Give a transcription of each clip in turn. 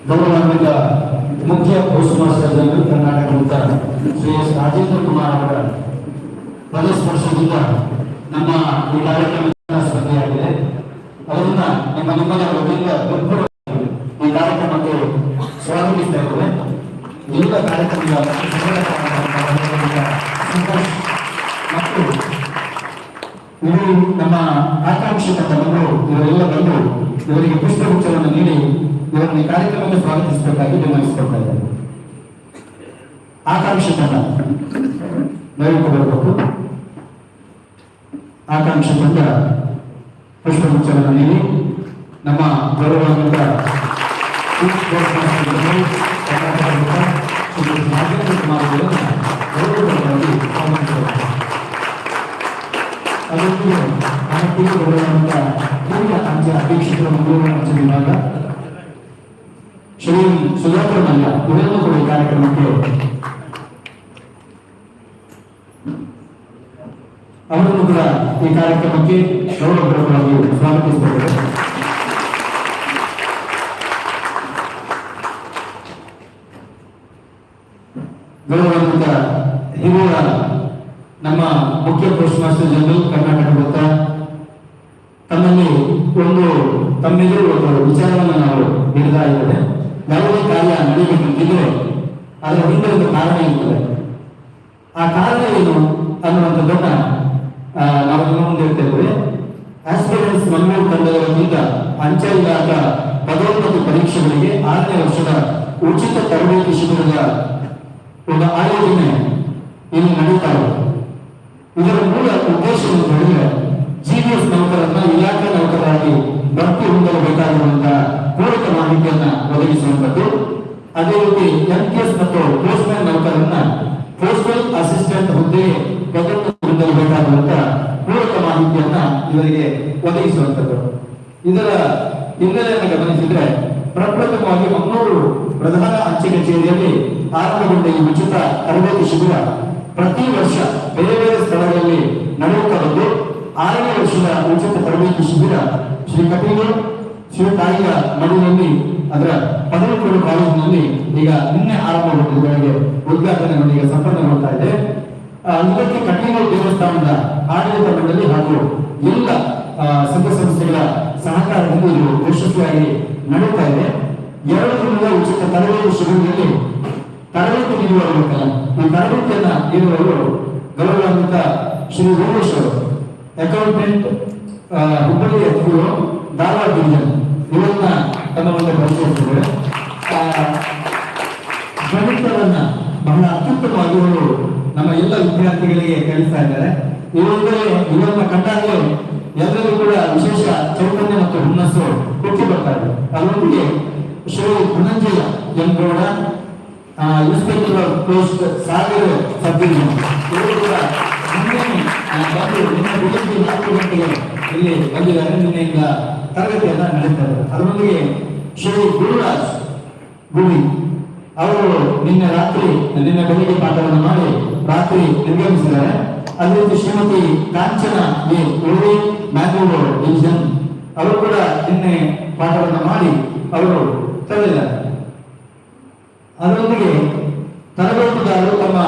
ಗೌರವಾನ್ವಿತ ಮುಖ್ಯ post master general Karnataka ಅಂತ ಶ್ರೀ ಎಸ್ ರಾಜೇಂದ್ರ ಕುಮಾರ್ ಅವರ ಪದಸ್ಪರ್ಶದಿಂದ ನಮ್ಮ ಈ ಕಾರ್ಯಕ್ರಮ ಸ್ಪರ್ಧೆಯಾಗಿದೆ. ಅವರನ್ನ ನಿಮ್ಮಗಳ ವತಿಯಿಂದ ಈ ಕಾರ್ಯಕ್ರಮಕ್ಕೆ ಸ್ವಾಗತಿಸ್ತಾ ಇದ್ದೇವೆ. ಎಲ್ಲ ಕಾರ್ಯಕ್ರಮದ ಮತ್ತು ಇವರು ನಮ್ಮ ಆಕಾಂಕ್ಷಿತ ಬಂದು ಇವರೆಲ್ಲ ಬಂದು ಇವರಿಗೆ ಪುಷ್ಪಗುಚ್ಛವನ್ನು ನೀಡಿ ಇವರನ್ನು ಈ ಕಾರ್ಯಕ್ರಮಕ್ಕೆ ಸ್ವಾಗತಿಸಬೇಕಾಗಿ ವಿನಂತಿಸಿಕೊಳ್ತಾ ಇದ್ದಾರೆ. ಆಕಾಂಕ್ಷಿ ತಂಡ ದಯವಿಟ್ಟು ಬರಬೇಕು. ಆಕಾಂಕ್ಷಿ ತಂಡ ಪುಷ್ಪಗುಚ್ಛವನ್ನು ನೀಡಿ ನಮ್ಮ ಗೌರವಾನ್ವಿತ ರಾಜೇಂದ್ರ ಕುಮಾರ್ ಅವರನ್ನು ಗೌರವವಾಗಿ ಸ್ವಾಗತಿಸಿದ್ದಾರೆ. ಅದೊಂದು ಅನಂತ ಗೌರವಾನ್ವಿತ ಹಿರಿಯ ಅಂಚೆ ಅಧೀಕ್ಷಕರ ಮಂಗಳೂರು ಅಂಚೆ ವಿಭಾಗ ಶ್ರೀ ಸುಧಾಕರ್ ಮಲ್ಲ ಇವರನ್ನು ಕೂಡ ಈ ಕಾರ್ಯಕ್ರಮಕ್ಕೆ ಅವರನ್ನು ಕೂಡ ಈ ಕಾರ್ಯಕ್ರಮಕ್ಕೆ ಗೌರವವಾಗಿ ಸ್ವಾಗತಿಸಿದ್ದಾರೆ. ಗೌರವಾನ್ವಿತ ಹಿರಿಯ ನಮ್ಮ ಮುಖ್ಯ ಪೋಸ್ಟ್ ಮಾಸ್ಟರ್ ಜನರಲ್ ಕರ್ನಾಟಕ ವೃತ್ತ ತಮ್ಮಲ್ಲಿ ತಮ್ಮೆಲ್ಲರೂ ಒಂದು ವಿಚಾರವನ್ನು ನಾವು ಹಿಡಿದಾ ಇದ್ದೇವೆ. ಯಾವುದೇ ಕಾರ್ಯ ನಡೆಯಬೇಕಂತಿದ್ರೆ ಅದರ ಹಿಂದೆ ಒಂದು ಕಾರಣ ಇರ್ತದೆ. ಆ ಕಾರಣ ಏನು ಅನ್ನುವಂಥದ್ದನ್ನ ನಾವು ನಿಮ್ಮ ಮುಂದೆ ಇರ್ತೇವೆ. ಆಸ್ಪಿರೆನ್ಸ್ ಮಂಗಳೂರು ತಂಡದ ವತಿಯಿಂದ ಅಂಚೆ ಇಲಾಖಾ ಪದೋನ್ನತಿ ಪರೀಕ್ಷೆಗಳಿಗೆ 6ನೇ ವರ್ಷದ ಉಚಿತ ತರಬೇತಿ ಶಿಬಿರದ ಒಂದು ಆಯೋಜನೆ ಇಲ್ಲಿ ನಡೀತಾ ಇದೆ. ಇದರ ಮೂಲ ಉದ್ದೇಶವನ್ನು ಹೇಳಿದ್ರೆ GDS ನೌಕರರನ್ನ ಇಲಾಖಾ ನೌಕರರಾಗಿ ಭರ್ತಿ ಹೊಂದಲು ಬೇಕಾಗಿರುವಂತಹ ಪೂರಕ ಮಾಹಿತಿಯನ್ನ ಒದಗಿಸುವಂಥದ್ದು. ಅದೇ ರೀತಿ MTS ಮತ್ತು ಪೋಸ್ಟ್ಮ್ಯಾನ್ ನೌಕರರನ್ನ ಪೋಸ್ಟಲ್ ಅಸಿಸ್ಟೆಂಟ್ ಹುದ್ದೆಗೆ ಪದೋನ್ನತಿ ಹೊಂದಲು ಬೇಕಾಗಿರುವಂತಹ ಪೂರಕ ಮಾಹಿತಿಯನ್ನ ಇವರಿಗೆ ಒದಗಿಸುವಂಥದ್ದು. ಇದರ ಹಿನ್ನೆಲೆಯನ್ನು ಗಮನಿಸಿದ್ರೆ ಪ್ರಪ್ರಥಮವಾಗಿ ಮಂಗಳೂರು ಪ್ರಧಾನ ಅಂಚೆ ಕಚೇರಿಯಲ್ಲಿ ಆರಂಭಗೊಂಡ ಈ ಉಚಿತ ತರಬೇತಿ ಶಿಬಿರ ಪ್ರತಿ ವರ್ಷ ಬೇರೆ ಬೇರೆ ಸ್ಥಳಗಳಲ್ಲಿ ನಡೆಯುತ್ತಾ ಬಂದು 6ನೇ ವರ್ಷದ ಉಚಿತ ತರಬೇತಿ ಶಿಬಿರ ಶ್ರೀ ಕಟೀಲು ಶಿವತಾಯಿಯ ಮಡಿಯಲ್ಲಿ ಅದರ ಪದವಿ ಪೂರ್ವ ಕಾಲೇಜಿನಲ್ಲಿ ಈಗ ನಿನ್ನೆ ಆರಂಭಗೊಂಡಿದೆ. ಉದ್ಘಾಟನೆ ಈಗ ಸಂಪನ್ನಗೊಳ್ತಾ ಇದೆ. ಇದಕ್ಕೆ ಕಟೀಲು ದೇವಸ್ಥಾನದ ಆಡಳಿತ ಮಂಡಳಿ ಹಾಗೂ ಎಲ್ಲ ಸಂಘ ಸಂಸ್ಥೆಗಳ ಸಹಕಾರದಿಂದ ಇದು ಯಶಸ್ವಿಯಾಗಿ ನಡೆಯುತ್ತಾ ಇದೆ. 2 ದಿನದ ಉಚಿತ ತರಬೇತಿ ಶಿಬಿರದಲ್ಲಿ ತರಬೇತಿ ನೀಡುವವರಿಲ್ಲ. ಈ ತರಬೇತಿಯನ್ನ ನೀಡುವವರು ಗೌರವಾನ್ವಿತ ಶ್ರೀ ಉಮೇಶ್ ಅವರು, accountant, Hubballi FPO, Dharwad division, ಇವರನ್ನ ತಮ್ಮ ಮುಂದೆ ಪರಿಚಯಿಸಿದ್ದಾರೆ. ಗಣಿತವನ್ನ ಬಹಳ ಅತ್ಯುತ್ತಮವಾಗಿ ಇವರು ನಮ್ಮ ಎಲ್ಲ ವಿದ್ಯಾರ್ಥಿಗಳಿಗೆ ಕಲಿಸ್ತಾ ಇದ್ದಾರೆ. ಇವರನ್ನ ಕಂಡಾಗಲೇ ಎಲ್ಲರಿಗೂ ಕೂಡ ವಿಶೇಷ ಚೈತನ್ಯ ಮತ್ತು ಹುಮ್ಮಸ್ಸು ಹುಟ್ಟಿ ಬರ್ತಾ ಇದೆ. ಅದರೊಂದಿಗೆ ಶ್ರೀ ಧನಂಜಯ ಎಂಗೌಡ, ಇನ್ಸ್ಪೆಕ್ಟರ್ ಪೋಸ್ಟ್ ಸಾಗರ ಸಬ್ ಡಿವಿಷನ್, ಇವರು ಕೂಡ ನಿನ್ನೆ 4 ಗಂಟೆಗೆ ಇಲ್ಲಿ ಬಂದಿದ್ದಾರೆ. ನಿನ್ನೆಯಿಂದ ತರಗತಿಯನ್ನ ನಡೆಸ್ತಾರೆ. ಅದರೊಂದಿಗೆ ಶ್ರೀ ಗುರುರಾಜ್ ಗುಡಿ ಅವರು ನಿನ್ನೆ ಬೆಳಿಗ್ಗೆ ಪಾಠವನ್ನು ಮಾಡಿ ರಾತ್ರಿ ನಿರ್ಗಮಿಸಿದ್ದಾರೆ. ಅದೇ ರೀತಿ ಶ್ರೀಮತಿ ಕಾಂಚನ ಉಳಿ ಮ್ಯಾಂಗ್ಳೂರು ಡಿವಿಷನ್ ಅವರು ಕೂಡ ನಿನ್ನೆ ಪಾಠವನ್ನು ಮಾಡಿ ಅವರು ತೆರಳಿದ್ದಾರೆ. ಅದರೊಂದಿಗೆ ತರಬೇತುದಾರರು ತಮ್ಮ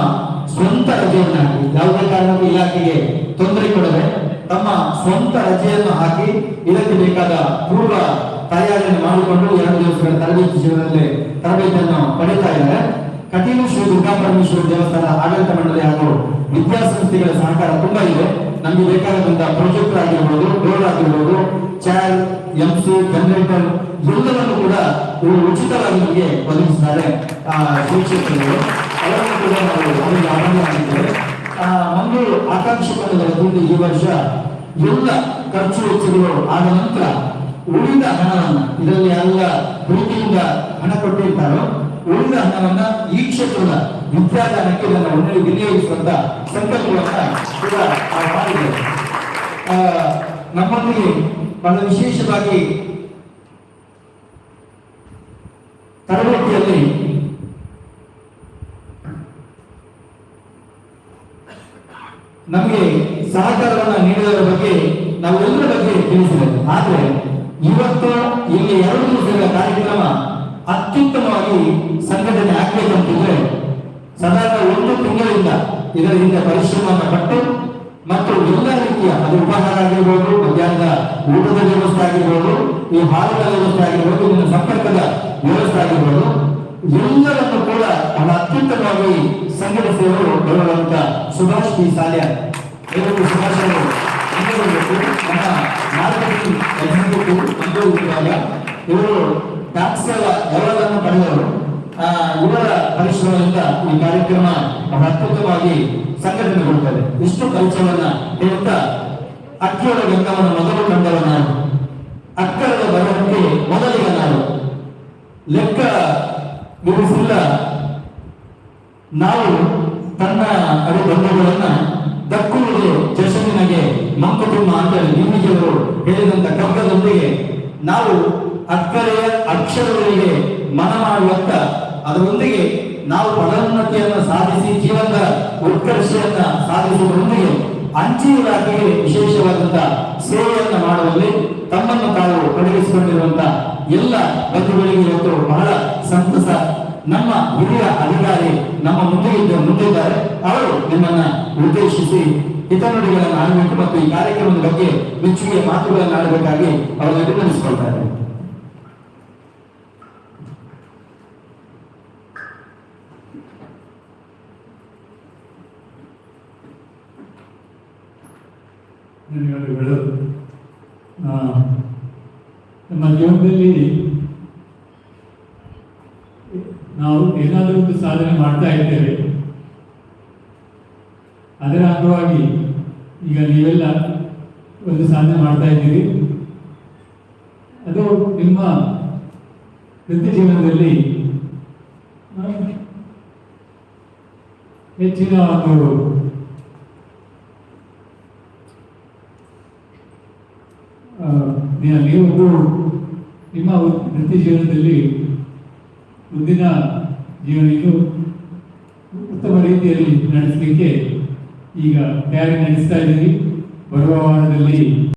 ಸ್ವಂತ ರಜೆಯನ್ನು ಹಾಕಿ, ಯಾವುದೇ ಕಾರಣಕ್ಕೂ ಇಲಾಖೆಗೆ ತೊಂದರೆ ಕೊಡದೆ ತಮ್ಮ ಸ್ವಂತ ರಜೆಯನ್ನು ಹಾಕಿ ಇದಕ್ಕೆ ಬೇಕಾದ ಪೂರ್ವ ತಯಾರಿಯನ್ನು ಮಾಡಿಕೊಂಡು 2 ದಿವಸಗಳ ತರಬೇತಿ ಶಿಬಿರದಲ್ಲಿ ತರಬೇತಿಯನ್ನು ಪಡೆಯುತ್ತಾ ಇದ್ದಾರೆ. ಕಟೀಲು ಶ್ರೀ ದುರ್ಗಾಪರಮೇಶ್ವರಿ ದೇವಸ್ಥಾನ ಆಡಳಿತ ಮಂಡಳಿ ಹಾಗೂ ವಿದ್ಯಾಸಂಸ್ಥೆಗಳ ಸಹಕಾರ ತುಂಬಾ ಇದೆ. ನಮಗೆ ಬೇಕಾದಂತಹ ಪ್ರೊಜೆಕ್ಟರ್ ಆಗಿರ್ಬೋದು, ಡೋರ್ ಆಗಿರ್ಬೋದು, ಚೇರ್, MC, ಜನರೇಟರ್ ಎಲ್ಲವನ್ನು ಕೂಡ ಇವರು ಉಚಿತವಾಗಿ ನಮಗೆ ಒದಗಿಸಿದ್ದಾರೆ. ಶಿಕ್ಷಕರು ಅವರನ್ನು ಕೂಡ ನಾವು ಅವರಿಗೆ ಆನಂದ ಮಾಡಿದ್ದೇವೆ. ಮಂಗಳೂರು ಆಕಾಂಕ್ಷಿ ತಂಡದ ವತಿಯಿಂದ ಈ ವರ್ಷ ಎಲ್ಲ ಖರ್ಚು ವೆಚ್ಚಗಳು ಆದ ನಂತರ ಉಳಿದ ಹಣವನ್ನ, ಇದರಲ್ಲಿ ಎಲ್ಲ ಪ್ರೀತಿಯಿಂದ ಹಣ ಕೊಟ್ಟಿರ್ತಾರೋ ಉಳಿದ ಹಣವನ್ನ ಈ ಕ್ಷೇತ್ರದ ವಿದ್ಯಾದಾನಕ್ಕೆ ಇದನ್ನು ವಿನಿಯೋಗಿಸುವಂತ ಸಂಕಲ್ಪವನ್ನ ಕೂಡ ಮಾಡಿದ್ದೇವೆ. ನಮ್ಮೊಂದಿಗೆ ಬಹಳ ವಿಶೇಷವಾಗಿ ತರಬೇತಿಯಲ್ಲಿ ನಮಗೆ ಸಹಕಾರವನ್ನು ನೀಡುವುದರ ಬಗ್ಗೆ ನಾವೆಲ್ಲರ ಬಗ್ಗೆ ತಿಳಿಸಿದ್ದೇವೆ. ಆದ್ರೆ ಇವತ್ತು ಇಲ್ಲಿ 2 ದಿವಸಗಳ ಕಾರ್ಯಕ್ರಮ ಅತ್ಯುತ್ತಮವಾಗಿ ಸಂಘಟನೆ ಆಗ್ಬೇಕಂತಿದ್ರೆ ಸಾಧಾರಣ 1 ತಿಂಗಳಿಂದ ಇದರ ಹಿಂದೆ ಪರಿಶ್ರಮವನ್ನು ಪಟ್ಟು ಮತ್ತು ಎಲ್ಲ ರೀತಿಯ ಅದು ಉಪಹಾರ ಆಗಿರ್ಬೋದು, ಮಧ್ಯಾಹ್ನದ ಊಟದ ವ್ಯವಸ್ಥೆ ಆಗಿರ್ಬೋದು, ಈ ಹಾಲಿನ ವ್ಯವಸ್ಥೆ ಆಗಿರ್ಬೋದು, ಇನ್ನು ಸಂಪರ್ಕದ ವ್ಯವಸ್ಥೆ ಆಗಿರ್ಬೋದು, ಎಲ್ಲರನ್ನು ಕೂಡ ಬಹಳ ಅತ್ಯುತ್ತಮವಾಗಿ ಸಂಘಟಿಸಿದವರು ಗೌರವಂತ ಸುಭಾಷ್ ಪಿ ಸಾಲ್ಯ. ಎಲ್ಲರಿಗೂ ಸುಭಾಷ್ ಅವರು ನಮ್ಮ ಮಾರ್ಕೆಟಿಂಗ್ ಎಕ್ಸಿಕ್ಯೂಟಿವ್ ಅಂತ ಇರುವಾಗ ಇವರು ಟ್ಯಾಕ್ಸ್ ಎಲ್ಲವನ್ನು ಪಡೆದವರು. ಇವರ ಪರಿಶ್ರಮದಿಂದ ಈ ಕಾರ್ಯಕ್ರಮ ಬಹಳ ಅತ್ಯುತ್ತಮವಾಗಿ ಸಂಘಟನೆಗೊಳ್ಳುತ್ತದೆ. ಇಷ್ಟು ಪರಿಚಯವನ್ನ ಹೇಳುತ್ತಾ, ಅಕ್ಕಿಯೊಳ ಗಂಗವನ್ನು ಮೊದಲು ಕಂಡವ ನಾನು, ಅಕ್ಕರದ ಬರಹಕ್ಕೆ ಮೊದಲಿಗ ನಾನು, ಲೆಕ್ಕ ವಿಧಿಸಿಲ್ಲ ನಾವು ತನ್ನ ಅಡಿ ಬಂಧುಗಳನ್ನ ದಕ್ಕುವುದು ಜಶನಿನಗೆ ಮಂಕುತಿಮ್ಮ ಅಂತ ಡಿವಿಜಿಯವರು ಹೇಳಿದಂತ ಕಗ್ಗದೊಂದಿಗೆ ನಾವು ಅಕ್ಕರೆಯ ಅಕ್ಷರಗಳಿಗೆ ಮನ ಮಾಡುವಂತ ಅದರೊಂದಿಗೆ ನಾವು ಪದೋನ್ನತಿಯನ್ನು ಸಾಧಿಸಿ ಜೀವನದ ಉತ್ಕರ್ಷೆಯನ್ನ ಸಾಧಿಸುವುದರೊಂದಿಗೆ ಅಂಚೆ ಇಲಾಖೆಗೆ ವಿಶೇಷವಾದಂತಹ ಸೇವೆಯನ್ನ ಮಾಡುವಲ್ಲಿ ತಮ್ಮನ್ನು ತಾವು ತೊಡಗಿಸಿಕೊಂಡಿರುವಂತಹ ಎಲ್ಲ ಬಂಧುಗಳಿಗೆ ಇವತ್ತು ಬಹಳ ಸಂತಸ. ನಮ್ಮ ಹಿರಿಯ ಅಧಿಕಾರಿ ನಮ್ಮ ಮುಂದಿದ್ದಾರೆ, ಅವರು ನಿಮ್ಮನ್ನ ಉದ್ದೇಶಿಸಿ ಹಿತನುಡಿಗಳನ್ನು ಆಡಬೇಕು ಮತ್ತು ಈ ಕಾರ್ಯಕ್ರಮದ ಬಗ್ಗೆ ಮೆಚ್ಚುಗೆಯ ಮಾತುಗಳನ್ನು ಆಡಬೇಕಾಗಿ ಅವರನ್ನು ವಿನಂತಿಸಿಕೊಳ್ತಾರೆ. ಧನ್ಯವಾದಗಳು. ನಮ್ಮ ಜೀವನದಲ್ಲಿ ನಾವು ಏನಾದರೂ ಒಂದು ಸಾಧನೆ ಮಾಡ್ತಾ ಇದ್ದೇವೆ. ಅದರ ಅಂಗವಾಗಿ ಈಗ ನೀವೆಲ್ಲ ಒಂದು ಸಾಧನೆ ಮಾಡ್ತಾ ಇದ್ದೀರಿ. ಅದು ನಿಮ್ಮ ವೃತ್ತಿ ಜೀವನದಲ್ಲಿ ಹೆಚ್ಚಿನ ಒಂದು ನೀವು ನಿಮ್ಮ ವೃತ್ತಿ ಜೀವನದಲ್ಲಿ ಮುಂದಿನ ಜೀವನ ಉತ್ತಮ ರೀತಿಯಲ್ಲಿ ನಡೆಸಲಿಕ್ಕೆ ಈಗ ತಯಾರಿ ನಡೆಸ್ತಾ ಇದ್ದೀರಿ. ಬರುವ ವಾರದಲ್ಲಿ